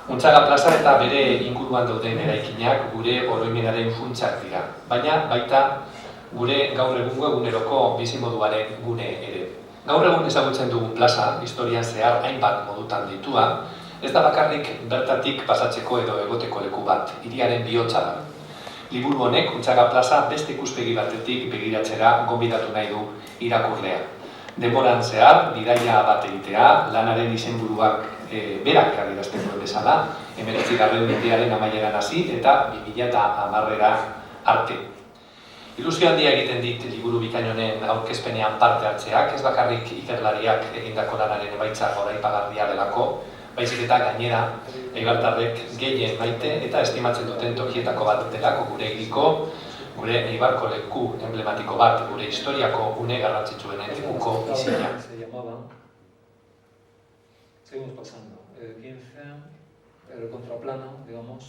Untzaga plaza eta bere inguruan dauden eraikinak gure oroimenaren funtsak dira, baina baita gure gaur egungo eguneroko bizimoduaren gune ere. Gaur egun ezagutzen dugun plaza, historian zehar hainbat modutan deitua, ez da bakarrik bertatik pasatzeko edo egoteko leku bat, hiriaren bihotza da. Liburu honek Untzaga plaza beste ikuspegi batetik begiratzera gonbidatu nahi du irakurlea. Denboran zehar, bidaia bat egitea, lanaren izenburuak berak adierazten duen bezala, 19. mendearen amaieran hasi eta 2010 arte. Ilusio handia egiten dit liburu bikain honen aurkezpenean parte hartzeak, ez bakarrik ikerlariak egindako lanaren emaitza goraipagarria delako, baizik eta gainera eibartarrek gehien maite eta estimatzen duten tokietako bat delako gure hiriko, gure Eibarko leku emblematiko bat, gure historiako une garrantzitsuenen lekuko izina. Seguimos pasando. 15, el contraplano, digamos.